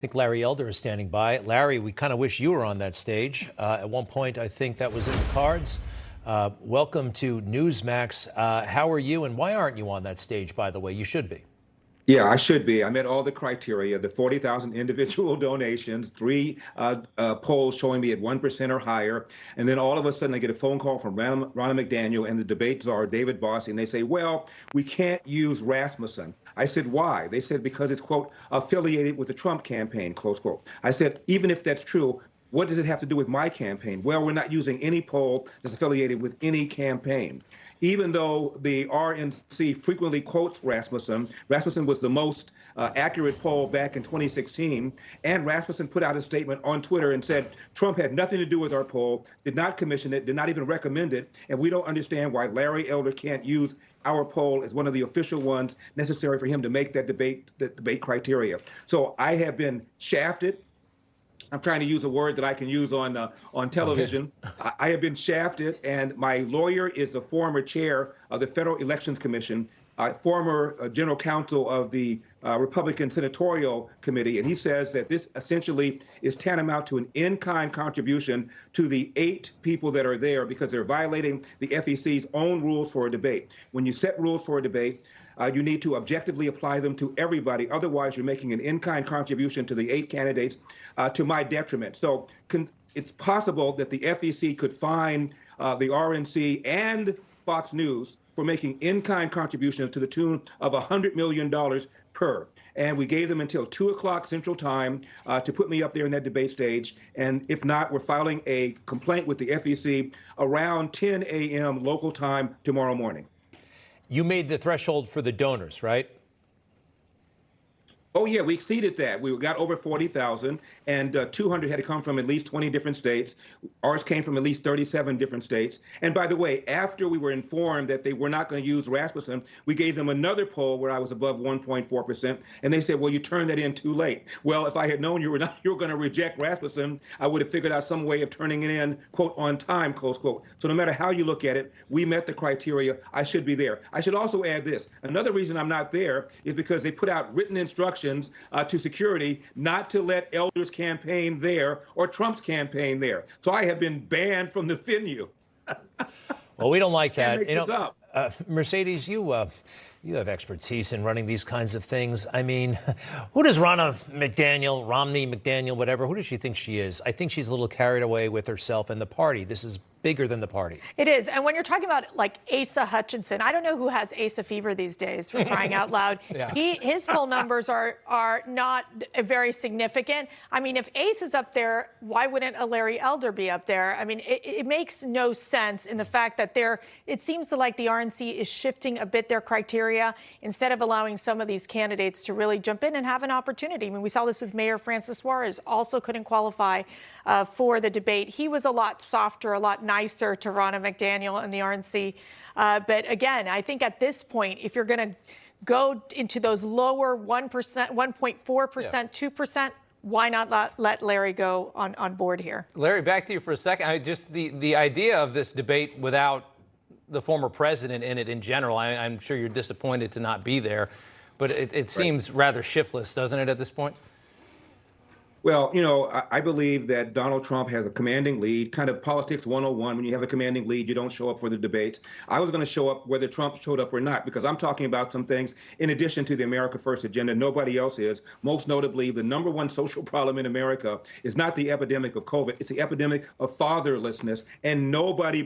think Larry Elder is standing by. Larry, we kind of wish you were on that stage. At one point, I think that was in the cards. Welcome to Newsmax. How are you, and why aren't you on that stage, by the way? You should be. Yeah, I should be. I met all the criteria, the 40,000 individual donations, three polls showing me at 1% or higher. And then all of a sudden I get a phone call from Ronna McDaniel and the debate czar, David Bossie, and they say, well, we can't use Rasmussen. I said, why? They said, because it's, quote, affiliated with the Trump campaign, close quote. I said, even if that's true, what does it have to do with my campaign? Well, we're not using any poll that's affiliated with any campaign. Even though the RNC frequently quotes Rasmussen, Rasmussen was the most accurate poll back in 2016, and Rasmussen put out a statement on Twitter and said, Trump had nothing to do with our poll, did not commission it, did not even recommend it, and we don't understand why Larry Elder can't use our poll as one of the official ones necessary for him to make that debate criteria. So I have been shafted. I'm trying to use a word that I can use on television. Okay. I have been shafted, and my lawyer is the former chair of the Federal Elections Commission, former general counsel of the Republican Senatorial Committee, and he says that this essentially is tantamount to an in-kind contribution to the 8 people that are there because they're violating the FEC's own rules for a debate. When you set rules for a debate, you need to objectively apply them to everybody. Otherwise, you're making an in-kind contribution to the 8 candidates to my detriment. So it's possible that the FEC could fine the RNC and Fox News for making in-kind contributions to the tune of $100 million per. And we gave them until 2 o'clock Central Time to put me up there in that debate stage. And if not, we're filing a complaint with the FEC around 10 a.m. local time tomorrow morning. You made the threshold for the donors, right? Oh, yeah, we exceeded that. We got over 40,000, and 200 had to come from at least 20 different states. Ours came from at least 37 different states. And by the way, after we were informed that they were not going to use Rasmussen, we gave them another poll where I was above 1.4%, and they said, well, you turned that in too late. Well, if I had known you were going to reject Rasmussen, I would have figured out some way of turning it in, quote, on time, close quote. So no matter how you look at it, we met the criteria. I should be there. I should also add this. Another reason I'm not there is because they put out written instructions to security not to let Elder's campaign there or Trump's campaign there. So I have been banned from the venue. Well, we don't like that. You know, Mercedes, you have expertise in running these kinds of things. I mean, who does Romney McDaniel, whatever, who does she think she is? I think she's a little carried away with herself and the party. This is bigger than the party. It is. And when you're talking about like Asa Hutchinson, I don't know who has Asa fever these days, for crying out loud. Yeah. His poll numbers are not very significant. I mean, if Asa's up there, why wouldn't a Larry Elder be up there? I mean, it makes no sense in the fact that it seems like the RNC is shifting a bit their criteria instead of allowing some of these candidates to really jump in and have an opportunity. I mean, we saw this with Mayor Francis Suarez, also couldn't qualify for the debate. He was a lot softer, a lot nicer to Ronna McDaniel and the RNC. But again, I think at this point, if you're going to go into those lower 1%, 1.4%, 2%, why not let Larry go on board here? Larry, back to you for a second. Just the idea of this debate without the former president in it in general, I'm sure you're disappointed to not be there, but it seems rather shiftless, doesn't it, at this point? Well, you know, I believe that Donald Trump has a commanding lead, kind of politics 101. When you have a commanding lead, you don't show up for the debates. I was going to show up whether Trump showed up or not, because I'm talking about some things in addition to the America First agenda. Nobody else is. Most notably, the #1 social problem in America is not the epidemic of COVID. It's the epidemic of fatherlessness. And nobody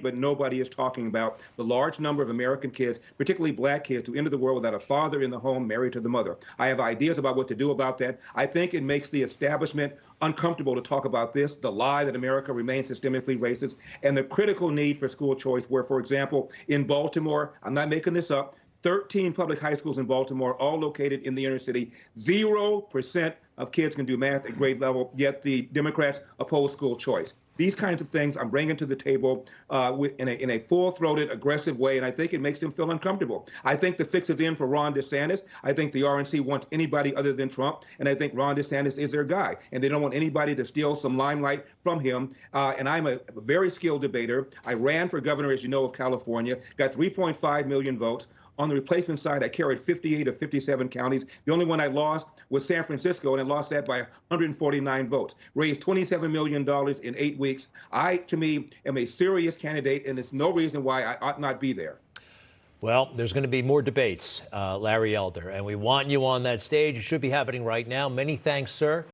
is talking about the large number of American kids, particularly black kids, who enter the world without a father in the home married to the mother. I have ideas about what to do about that. I think it makes the establishment uncomfortable to talk about this, the lie that America remains systemically racist, and the critical need for school choice, where, for example, in Baltimore, I'm not making this up, 13 public high schools in Baltimore, all located in the inner city, 0% of kids can do math at grade level, yet the Democrats oppose school choice. These kinds of things I'm bringing to the table in a full-throated, aggressive way, and I think it makes them feel uncomfortable. I think the fix is in for Ron DeSantis. I think the RNC wants anybody other than Trump, and I think Ron DeSantis is their guy, and they don't want anybody to steal some limelight from him. And I'm a very skilled debater. I ran for governor, as you know, of California, got 3.5 million votes. On the replacement side, I carried 58 of 57 counties. The only one I lost was San Francisco, and I lost that by 149 votes. Raised $27 million in 8 weeks. I, to me, am a serious candidate, and there's no reason why I ought not be there. Well, there's going to be more debates, Larry Elder, and we want you on that stage. It should be happening right now. Many thanks, sir.